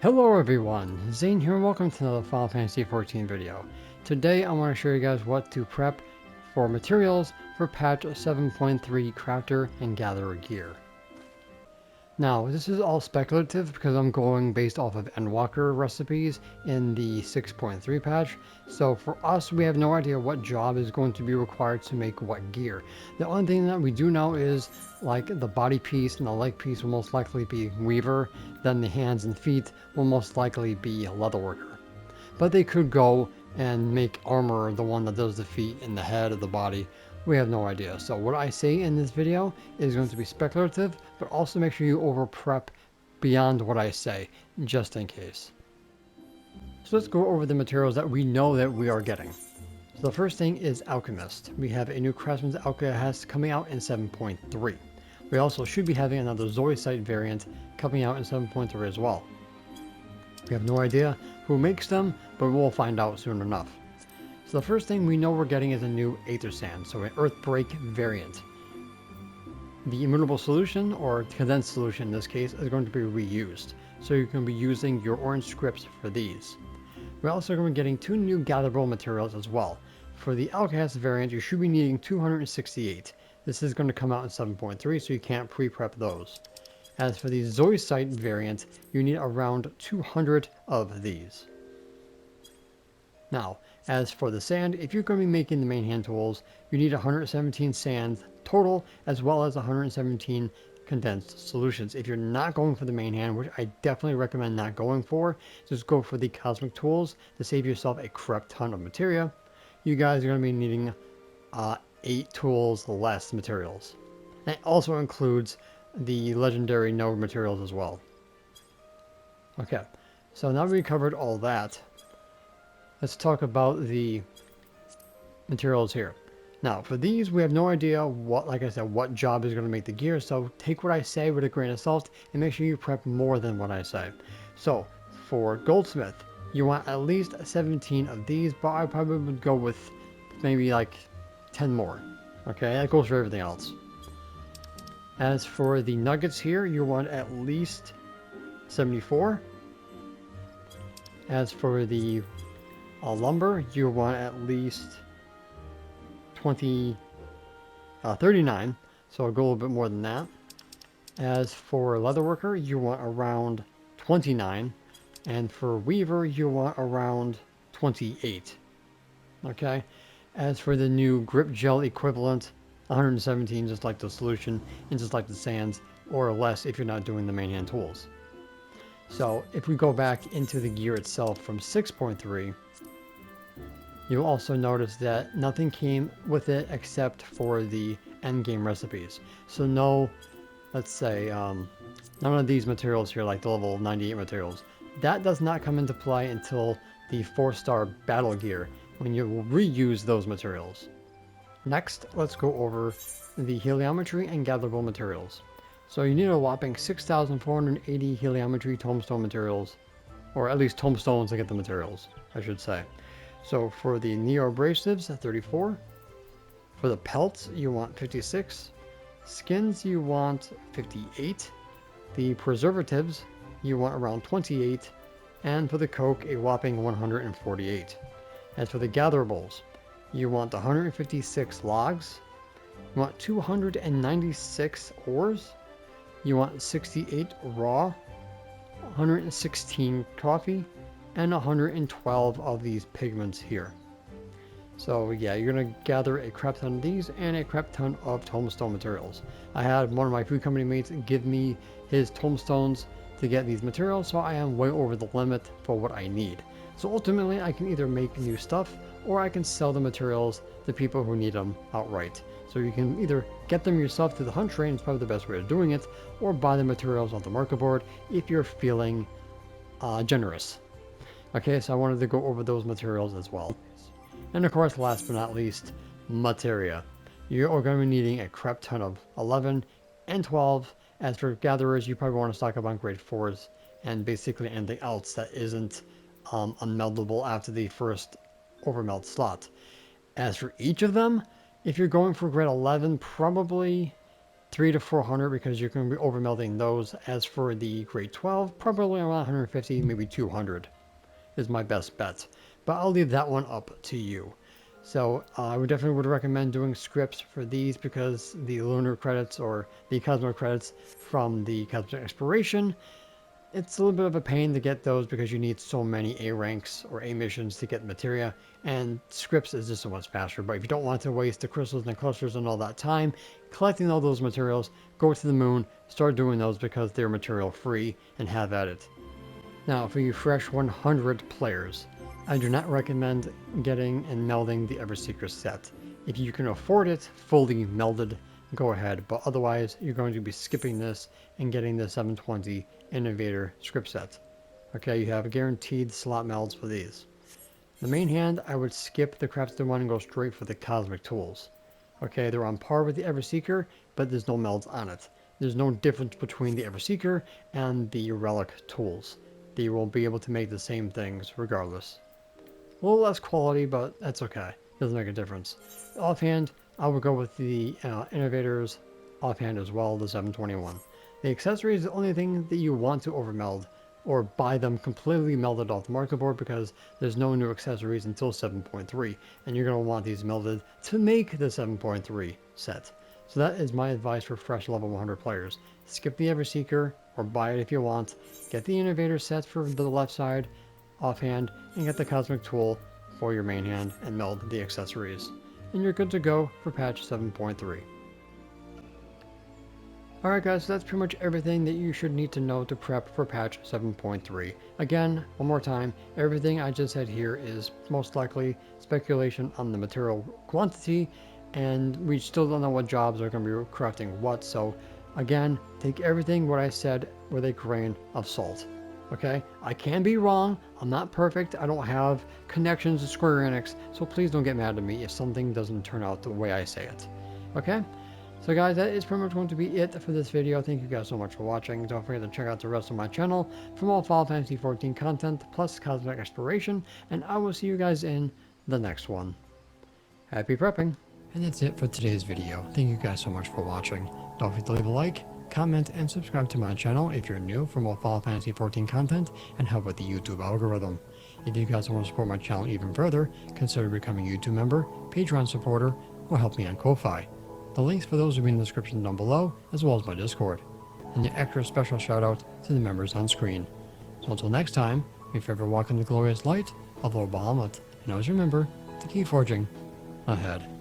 Hello everyone, Zane here and welcome to another Final Fantasy XIV video. Today I want to show you guys what to prep for materials for patch 7.3 crafter and gatherer gear. Now this is all speculative because I'm going based off of Endwalker recipes in the 6.3 patch, so for us we have no idea what job is going to be required to make what gear. The only thing that we do know is like the body piece and the leg piece will most likely be weaver, then the hands and feet will most likely be leatherworker. But they could go and make armor the one that does the feet and the head of the body. We have no idea. So what I say in this video is going to be speculative, but also make sure you over prep beyond what I say, just in case. So let's go over the materials that we know that we are getting. So the first thing is alchemist. We have a new craftsman's alkahest coming out in 7.3. We also should be having another zoisite variant coming out in 7.3 as well. We have no idea who makes them, but we'll find out soon enough. So the first thing we know we're getting is a new aethersands, so an earthbreak variant. The immutable solution, or condensed solution in this case, is going to be reused, so you can be using your orange scripts for these. We're also going to be getting two new gatherable materials as well. For the alkahest variant, you should be needing 268. This is going to come out in 7.3, so you can't pre-prep those. As for the zoisite variant, you need around 200 of these. Now, as for the sand, if you're going to be making the main hand tools, you need 117 sand total, as well as 117 condensed solutions. If you're not going for the main hand, which I definitely recommend not going for, just go for the cosmic tools to save yourself a crap ton of materia. You guys are going to be needing 8 tools less materials. That also includes the legendary node materials as well. Okay, so now we covered all that. Let's talk about the materials here. Now, for these, we have no idea what, like I said, what job is going to make the gear, so take what I say with a grain of salt and make sure you prep more than what I say. So, for goldsmith, you want at least 17 of these, but I probably would go with maybe like 10 more. Okay, that goes for everything else. As for the nuggets here, you want at least 74. As for the lumber, you want at least 39, so I'll go a little bit more than that. As for leatherworker, you want around 29, and for weaver, you want around 28. Okay, as for the new grip gel equivalent, 117, just like the solution, and just like the sands, or less if you're not doing the main hand tools. So if we go back into the gear itself from 6.3, you'll also notice that nothing came with it except for the endgame recipes. So no, let's say, none of these materials here, like the level 98 materials, that does not come into play until the 4-star battle gear, when you will reuse those materials. Next, let's go over the heliometry and gatherable materials. So you need a whopping 6,480 heliometry tombstone materials, or at least tombstones to get the materials, I should say. So for the neo abrasives, 34. For the pelts, you want 56. Skins, you want 58. The preservatives, you want around 28. And for the coke, a whopping 148. As for the gatherables, you want 156 logs. You want 296 ores. You want 68 raw. 116 coffee. And 112 of these pigments here. So yeah, you're going to gather a crap ton of these and a crap ton of tombstone materials. I had one of my food company mates give me his tombstones to get these materials, so I am way over the limit for what I need. So ultimately I can either make new stuff or I can sell the materials to people who need them outright. So you can either get them yourself through the hunt train, it's probably the best way of doing it, or buy the materials on the market board if you're feeling generous. Okay, so I wanted to go over those materials as well. And of course, last but not least, Materia. You are going to be needing a crap ton of 11 and 12. As for gatherers, you probably want to stock up on grade 4s and basically anything else that isn't unmeldable after the first overmelt slot. As for each of them, if you're going for grade 11, probably 300 to 400 because you're going to be over melting those. As for the grade 12, probably around 150, maybe 200 is my best bet. But I'll leave that one up to you. So I would definitely recommend doing scripts for these because the lunar credits or the cosmic credits from the cosmic exploration, it's a little bit of a pain to get those because you need so many A ranks or A missions to get Materia, and scripts is just so much faster. But if you don't want to waste the crystals and clusters and all that time collecting all those materials, go to the moon, start doing those because they're material free, and have at it. Now for you fresh 100 players, I do not recommend getting and melding the Everseeker set. If you can afford it fully melded, go ahead, but otherwise you're going to be skipping this and getting the 720 Innovator script set. Okay, you have guaranteed slot melds for these. The main hand, I would skip the crafted one and go straight for the cosmic tools. Okay, they're on par with the Everseeker, but there's no melds on it. There's no difference between the Everseeker and the relic tools. They will be able to make the same things regardless. A little less quality, but that's okay. Doesn't make a difference. Offhand, I would go with the Innovators offhand as well, the 721. The accessory is the only thing that you want to overmeld or buy them completely melded off the market board because there's no new accessories until 7.3 and you're going to want these melded to make the 7.3 set. So that is my advice for fresh level 100 players. Skip the Everseeker or buy it if you want. Get the Innovator set for the left side offhand and get the Cosmic Tool for your main hand and meld the accessories. And you're good to go for patch 7.3. Alright guys, so that's pretty much everything that you should need to know to prep for patch 7.3. Again, one more time, everything I just said here is most likely speculation on the material quantity, and we still don't know what jobs are going to be crafting what, so again, take everything what I said with a grain of salt. Okay? I can be wrong, I'm not perfect, I don't have connections to Square Enix, so please don't get mad at me if something doesn't turn out the way I say it. Okay? So guys, that is pretty much going to be it for this video. Thank you guys so much for watching. Don't forget to check out the rest of my channel for more Final Fantasy XIV content plus cosmic exploration, and I will see you guys in the next one. Happy prepping! And that's it for today's video. Thank you guys so much for watching. Don't forget to leave a like, comment, and subscribe to my channel if you're new for more Final Fantasy XIV content and help with the YouTube algorithm. If you guys want to support my channel even further, consider becoming a YouTube member, Patreon supporter, or help me on Ko-Fi. The links for those will be in the description down below, as well as my Discord. And an extra special shout out to the members on screen. So until next time, may you ever walk in the glorious light of Lord Bahamut, and always remember to keep forging ahead.